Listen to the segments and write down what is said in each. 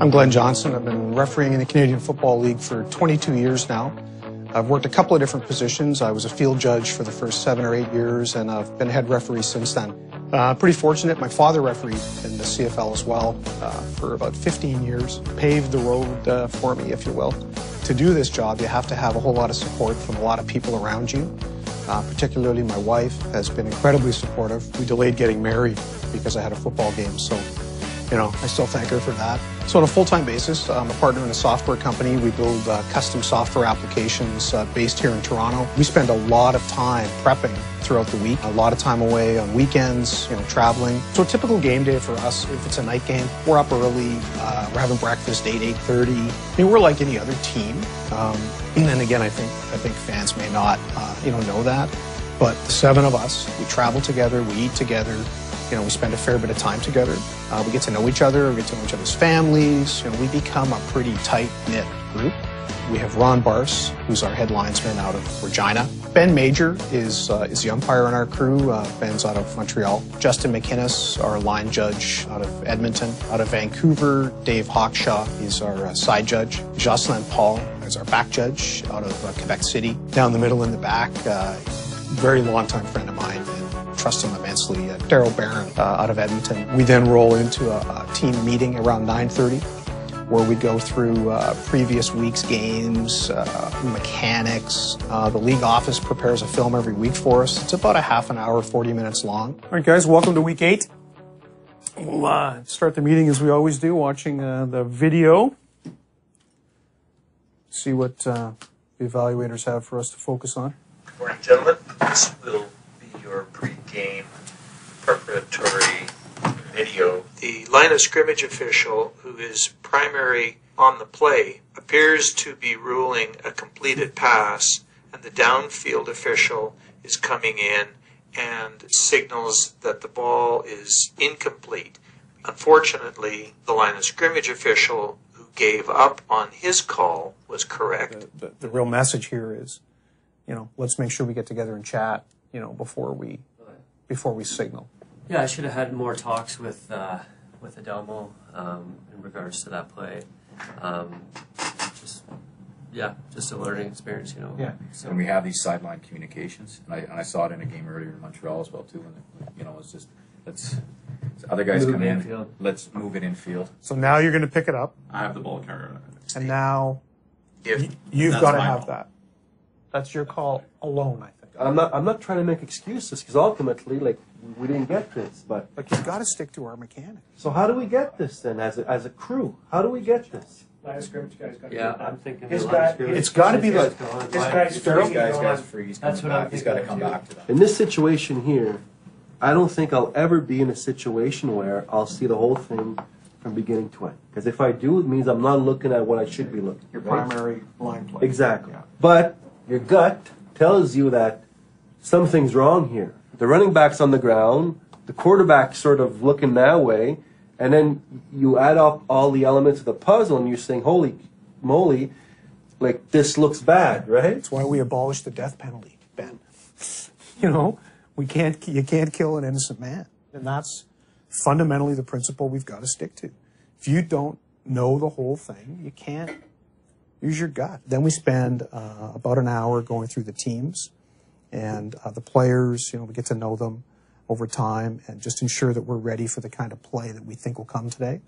I'm Glenn Johnson. I've been refereeing in the Canadian Football League for 22 years now. I've worked a couple of different positions. I was a field judge for the first 7 or 8 years, and I've been head referee since then. Pretty fortunate. My father refereed in the CFL as well for about 15 years. Paved the road for me, if you will. To do this job, you have to have a whole lot of support from a lot of people around you. Particularly my wife has been incredibly supportive. We delayed getting married because I had a football game, so I still thank her for that. So on a full-time basis, I'm a partner in a software company. We build custom software applications based here in Toronto. We spend a lot of time prepping throughout the week, a lot of time away on weekends, traveling. So a typical game day for us, if it's a night game, we're up early, we're having breakfast 8:30. We're like any other team. And then again, I think fans may not know that, but the 7 of us, we travel together, we eat together. We spend a fair bit of time together. We get to know each other, we get to know each other's families. We become a pretty tight-knit group. We have Ron Barse, who's our head linesman out of Regina. Ben Major is the umpire on our crew. Ben's out of Montreal. Justin McInnes, our line judge out of Edmonton. Out of Vancouver, Dave Hawkshaw is our side judge. Jocelyn Paul is our back judge out of Quebec City. Down the middle in the back, very long-time friend of mine. Trust him immensely. Daryl Barron out of Edmonton. We then roll into a team meeting around 9:30 where we go through previous week's games, mechanics. The league office prepares a film every week for us. It's about a half an hour, 40 minutes long. All right, guys, welcome to week 8. We'll start the meeting as we always do, watching the video. See what the evaluators have for us to focus on. Good morning, gentlemen. This will your pre-game preparatory video. The line of scrimmage official, who is primary on the play, appears to be ruling a completed pass, and the downfield official is coming in and signals that the ball is incomplete. Unfortunately, the line of scrimmage official who gave up on his call was correct. The real message here is, let's make sure we get together and chat before we signal. Yeah, I should have had more talks with Adelmo in regards to that play. Just a learning experience, Yeah, So, and we have these sideline communications, and I saw it in a game earlier in Montreal as well too. And it's just other guys move come in. infield. Let's move it infield. So now you're going to pick it up, I have the ball carrier. and now If you've That's got to my have call. that. That's your call alone, I think. I'm not trying to make excuses because ultimately, we didn't get this. But You've got to stick to our mechanics. so how do we get this then as a crew? How do we get this? Line of scrimmage guys got to yeah, do I'm thinking His the line of guy- scrimmage- It's got to be like This guy's These free. guys free. He's coming That's what I'm back. He's got to thinking come too. back to that. In this situation here, I don't think I'll ever be in a situation where I'll see the whole thing from beginning to end. Because if I do, it means I'm not looking at what I should be looking. your right? primary line play. Exactly. Yeah. But your gut tells you that something's wrong here. The running back's on the ground, the quarterback's sort of looking that way, and then you add up all the elements of the puzzle and you're saying, holy moly, this looks bad, right? That's why we abolished the death penalty, Ben. You can't kill an innocent man. And that's fundamentally the principle we've got to stick to. If you don't know the whole thing, you can't use your gut. Then we spend about an hour going through the teams and the players, we get to know them over time and just ensure that we're ready for the kind of play that we think will come today.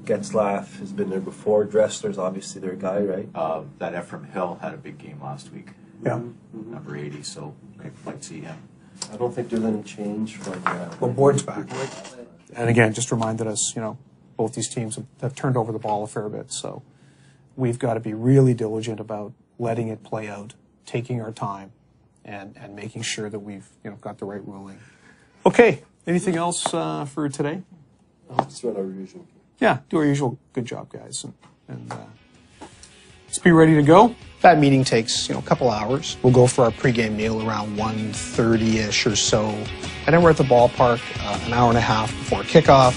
Getzlaff has been there before. Dressler's obviously their guy, right? That Ephraim Hill had a big game last week. Yeah. Number 80, so I'd like to see him. I don't think there's any change from Well, Boyd's back. And again, just reminded us, both these teams have turned over the ball a fair bit. So we've got to be really diligent about letting it play out, taking our time, and making sure that we've got the right ruling. Okay, anything else for today? Let's run our usual. Yeah, do our usual good job, guys. And let's be ready to go. That meeting takes a couple hours. We'll go for our pregame meal around 1:30-ish or so. And then we're at the ballpark an hour and a half before kickoff.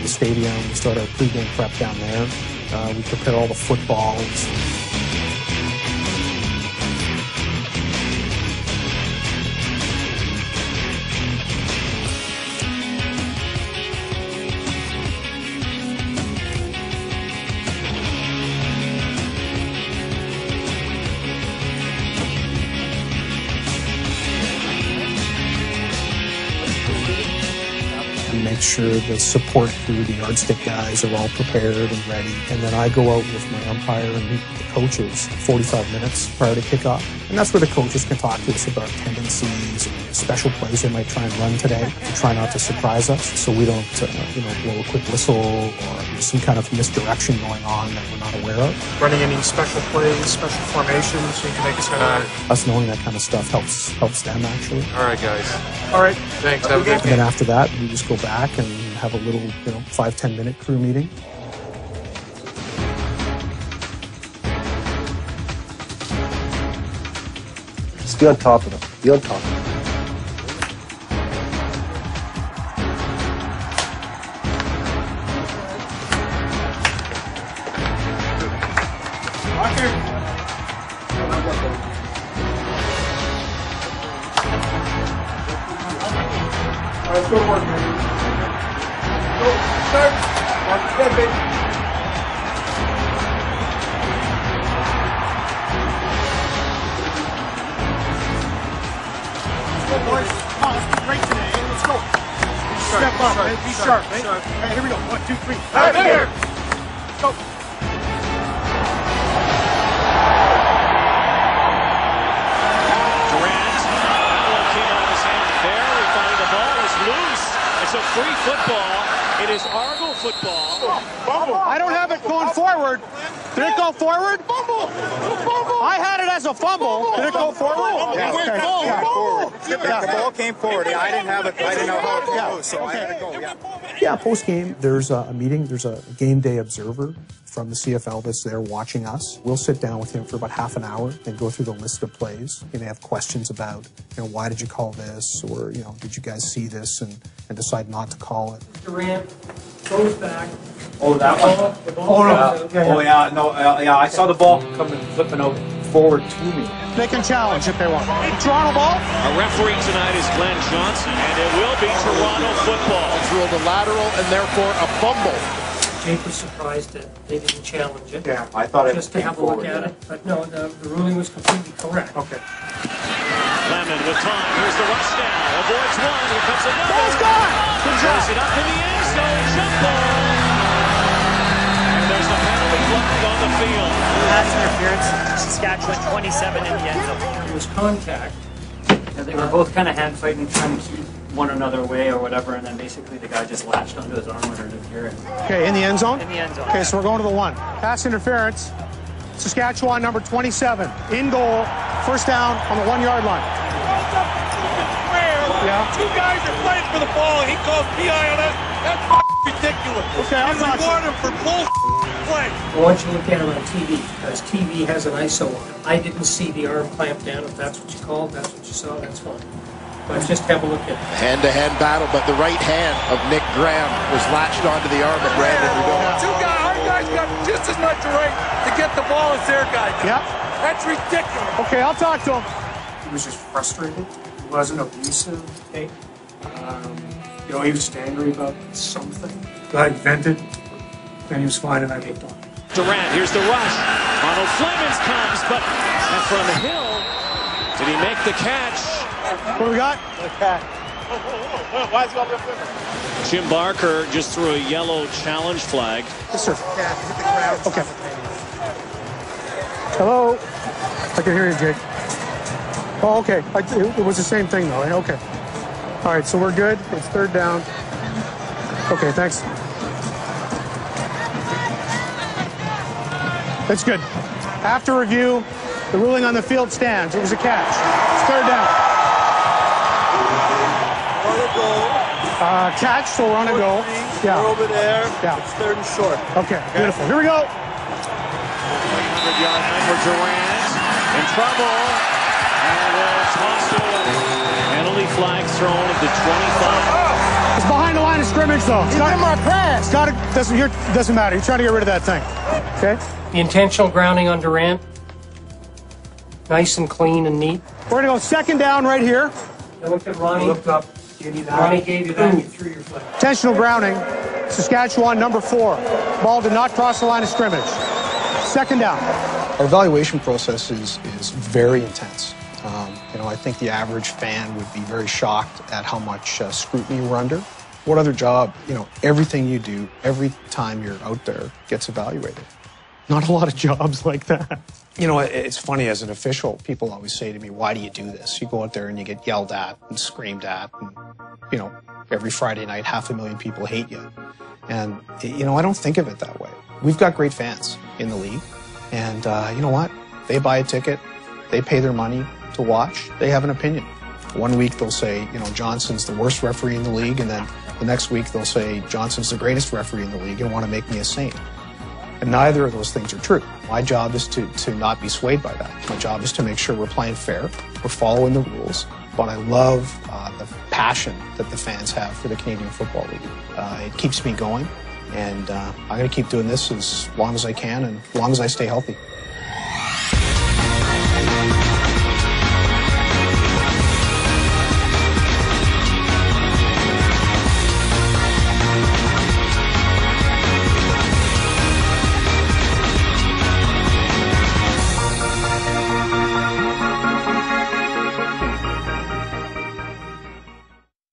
the stadium. We start our pregame prep down there. We prepare all the footballs. Make sure the support crew, the yardstick guys, are all prepared and ready. And then I go out with my umpire and meet with the coaches 45 minutes prior to kickoff. And that's where the coaches can talk to us about tendencies, special plays they might try and run today to try not to surprise us, so we don't, blow a quick whistle or some kind of misdirection going on that we're not aware of. Running any special plays, special formations, you can make us Us knowing that kind of stuff helps them actually. All right, guys. All right. Thanks. Have a good And then after that, we just go back and have a little, 5-10 minute crew meeting. Just be on top of them. Be on top of them. Let's go to work, man. Go, start. Mark your baby. Let's go, boys. Come on, let's be great today. Let's go. Step up, man. Be sharp, man. All right, here we go. 1, 2, 3. All right, there. Let's go. It's a free football. It is Argo football. I don't have it going forward. Did it go forward? Fumble. I had it as a fumble. Did it go forward? Yeah, Okay. yeah, forward. Yeah. The ball came forward. Yeah, I didn't have it. I didn't know how it goes, so I had to go. Yeah. Yeah, post-game, there's a meeting. There's a game day observer from the CFL that's there watching us. We'll sit down with him for about half an hour and go through the list of plays. He may have questions about, why did you call this? Or, did you guys see this and decide not to call it? Durant goes back. Oh, that one? Oh, yeah. No, I saw the ball coming, flipping out forward to me. They can challenge if they want. Toronto ball. Our referee tonight is Glenn Johnson, and it will be Toronto football. Through the lateral and therefore a fumble. Jake was surprised that they didn't challenge it. Yeah, I thought it just to came have a look forward, at it. But no, the ruling was completely correct. Okay. Lemon with time. Here's the rush now. Avoids one. Here comes another. Ball's gone. Good job. Throws it up in the end zone. Jump ball. And there's a penalty flag on the field. Pass interference. Saskatchewan 27 in the end zone. It was contact. They were both kind of hand fighting, trying to keep one another away or whatever, and then basically the guy just latched onto his arm when interfering. Okay, in the end zone? In the end zone. Okay, so we're going to the 1. Pass interference. Saskatchewan, number 27. In goal. First down on the 1-yard line. Yeah. 2 guys are playing for the ball. He calls PI on us. That's ridiculous. Okay, I'm not reward him for bull play. I want you to look at it on TV, because TV has an ISO on it. I didn't see the arm clamped down. If that's what you called, that's what you saw, that's fine. But just have a look at it. Hand-to-hand battle, but the right hand of Nick Graham was latched onto the arm of Brandon Rudeau. Our guys got just as much right to get the ball as their guy did. Yep. That's ridiculous. Okay, I'll talk to him. He was just frustrated. He wasn't abusive. Okay. He was just angry about something. Guy vented, then he was fine, and I moved on. Durant, here's the rush. Ronald Flemings comes, but from Hill, did he make the catch? What do we got? The cat. Why is he on the Jim Barker just threw a yellow challenge flag. Yes, sir. Okay. Hello. I can hear you, Jake. Oh, okay. It was the same thing, though. Okay. All right, so we're good. It's third down. Okay, thanks. That's good. After review, the ruling on the field stands. It was a catch. It's third down. Catch, so we're on a go. Yeah. We're over there. Yeah. It's third and short. Okay, beautiful. Here we go. 100-yard line for Durant. In trouble. And it's tossed away. Penalty flag thrown at the 25. It's behind the line of scrimmage, though. He's in my press. Doesn't matter. You're trying to get rid of that thing. Okay? The intentional grounding on Durant. Nice and clean and neat. We're going to go second down right here. Now look at Ronnie. Looked up. You need that. Ronnie gave you that and you threw your flag. Intentional grounding. Saskatchewan, number 4. Ball did not cross the line of scrimmage. Second down. Our evaluation process is very intense. I think the average fan would be very shocked at how much scrutiny we're under. What other job, everything you do, every time you're out there gets evaluated. Not a lot of jobs like that. It's funny, as an official, people always say to me, why do you do this? You go out there and you get yelled at and screamed at. And, every Friday night, 500,000 people hate you. And, I don't think of it that way. We've got great fans in the league. And you know what? They buy a ticket. They pay their money to watch. They have an opinion. One week they'll say, Johnson's the worst referee in the league. And then the next week they'll say, Johnson's the greatest referee in the league and want to make me a saint. And neither of those things are true. My job is to not be swayed by that. My job is to make sure we're playing fair, we're following the rules. But I love the passion that the fans have for the Canadian Football League. It keeps me going, and I'm going to keep doing this as long as I can and as long as I stay healthy.